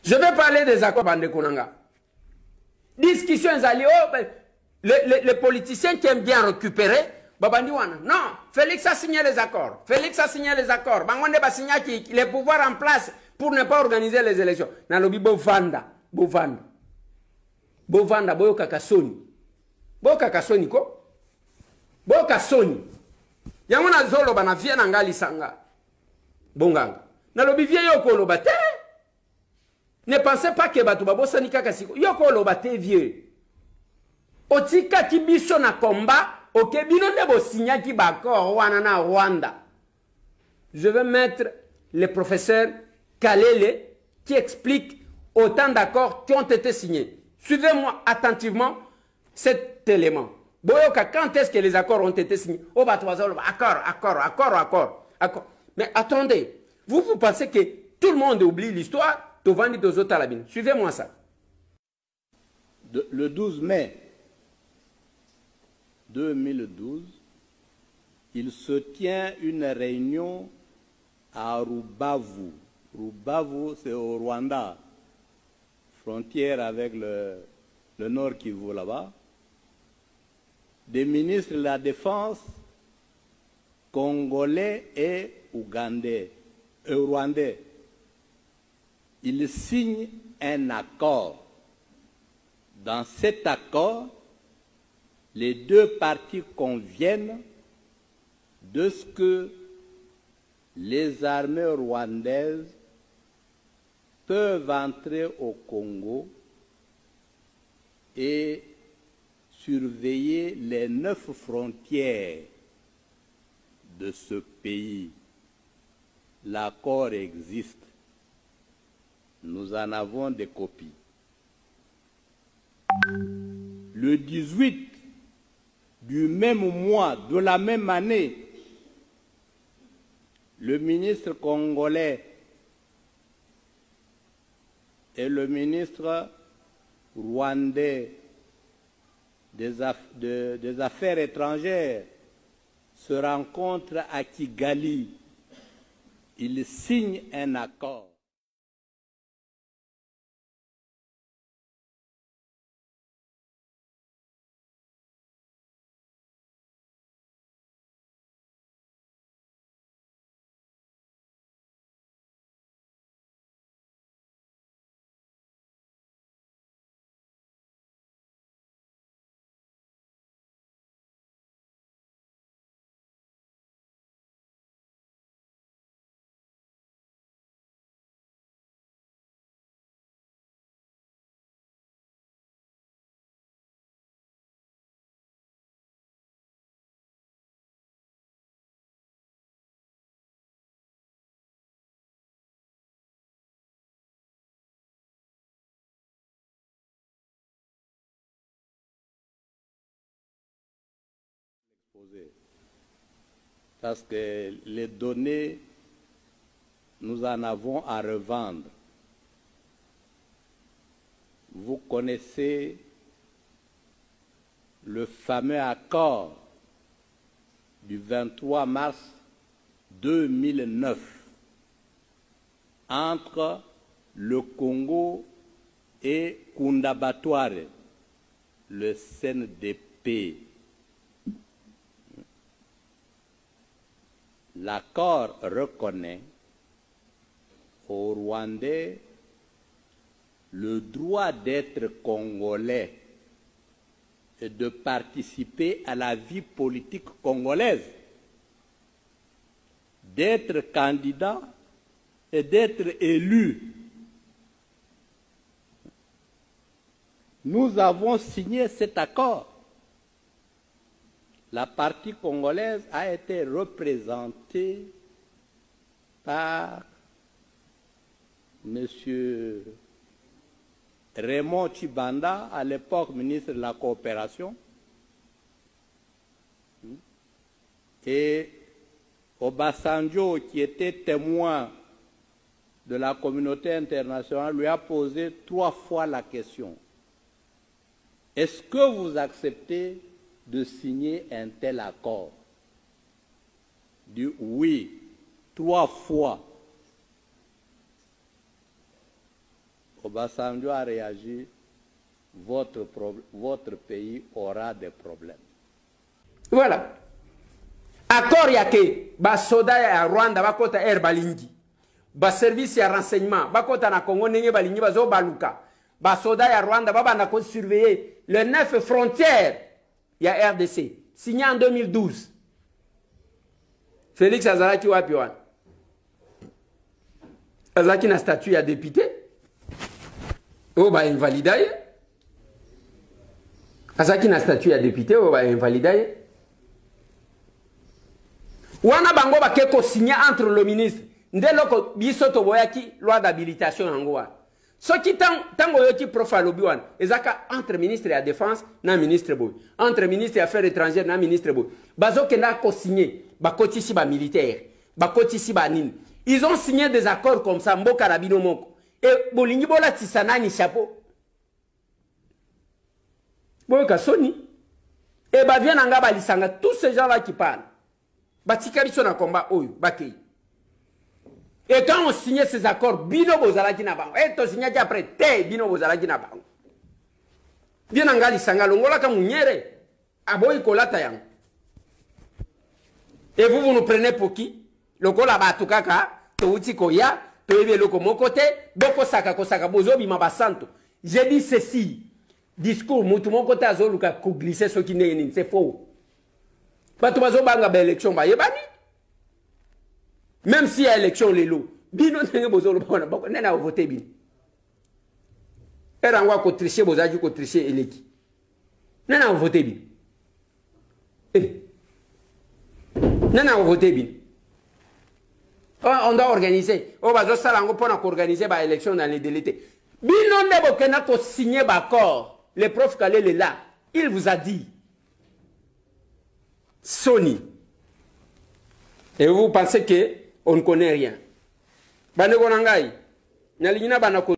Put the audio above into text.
Je vais parler des accords Bandekonanga. Discussion les politiciens qui aiment bien récupérer. Non, Félix a signé les accords. Félix a signé les accords. Bangonde va signer les pouvoirs en place pour ne pas organiser les élections. Nalobi Bovanda. Bovanda. Bovanda, Boyo Kakasoni. Boyo Kakasoni ko? Boyo Kakasoni. Yamona zolo bana vie nangali sanga. Bonganga. Nalobi vie yoko lo bate. Ne pensez pas que batu babo sanika kasiko. Yoko lo bate vieux. Otika kibiso na combat. Ok, bino de bo signa ki bako wana na Rwanda. Je vais mettre le professeur Kalele qui explique autant d'accords qui ont été signés. Suivez-moi attentivement cet élément. Boyoka, quand est-ce que les accords ont été signés? Oh, bah, accord. Mais attendez, vous pensez que tout le monde oublie l'histoire? Suivez-moi ça. Le 12 mai 2012, il se tient une réunion à Rubavu. Rubavu, c'est au Rwanda, frontière avec le Nord Kivu là-bas. Des ministres de la Défense congolais et rwandais. Ils signent un accord. Dans cet accord, les deux parties conviennent de ce que les armées rwandaises peuvent entrer au Congo et surveiller les 9 frontières de ce pays. L'accord existe. Nous en avons des copies. Le 18 du même mois, de la même année, le ministre congolais et le ministre rwandais des Affaires étrangères se rencontrent à Kigali. Ils signent un accord. Parce que les données, nous en avons à revendre. Vous connaissez le fameux accord du 23 mars 2009 entre le Congo et Kundabatware, le CNDP. L'accord reconnaît aux Rwandais le droit d'être congolais et de participer à la vie politique congolaise, d'être candidat et d'être élu. Nous avons signé cet accord. La partie congolaise a été représentée par M. Raymond Chibanda, à l'époque ministre de la Coopération, et Obasanjo, qui était témoin de la communauté internationale, lui a posé 3 fois la question. Est-ce que vous acceptez de signer un tel accord? Il dit oui, 3 fois. Obasanjo a réagi, votre pays aura des problèmes. Voilà. Accord yake, ba soda ya Rwanda, ba kota air balingi. Ba service ya renseignement, ba kota na Congo nenge balingi, ba zo baluka. Ba soda ya Rwanda, ba na ko surveiller les 9 frontières ya RDC. Signé en 2012. Félix Azalaki wapi wana? Azalaki na statut ya député. O ba invalidaye. Azalaki na statut ya député, o ba invalidaye. Wana bango ba keko signé entre le ministre. Ndeloko biso to boyaki loi d'habilitation yango wa. Soki tango yoti profalobi wana, ezaka entre ministre de la défense na ministre boy. Entre ministre des affaires étrangères na ministre boy. Bazo kenda ko signé, ba kotisi ba militaire, ba kotisi ba nini. Ils ont signé des accords comme ça mboka rabino moko. Et bolingi bola tisanani chapeau. Boyoka soni. Et ba vient nga ba lisanga tous ces gens là qui parlent. Batika biso na combat oyo bakei. Et quand on signait ces accords, bino bozalaki na bango. Et to signé après te bino bozalaki na bango. Bien angali sanga longola ka munyere. Aboyi kolata yango. Et vous nous prenez pour qui? Lokola batu kaka, to uti koya, to ebe loko mokote, boko saka kosaka bozo bima basanto. J'ai dit ceci. Discours mutu mokote azoluka ko glisser ce qui n'est c'est faux. Batu bazo banga ba élection ba yebani. Même si y a élection lelo, bino tenge bozolo bona bako nena voter bin. Erangwa ko tricher bozaji ko tricher eleki. Nena voter bin. Nena voter bin. On doit organiser. On va salango pour organiser ba élection dans les délais. Bino nebo kena ko signer ba accord. Le prof Kalele est là. Il vous a dit. Sony. Et vous pensez que on ne connaît rien. Bane gonangai. Nyalingina banako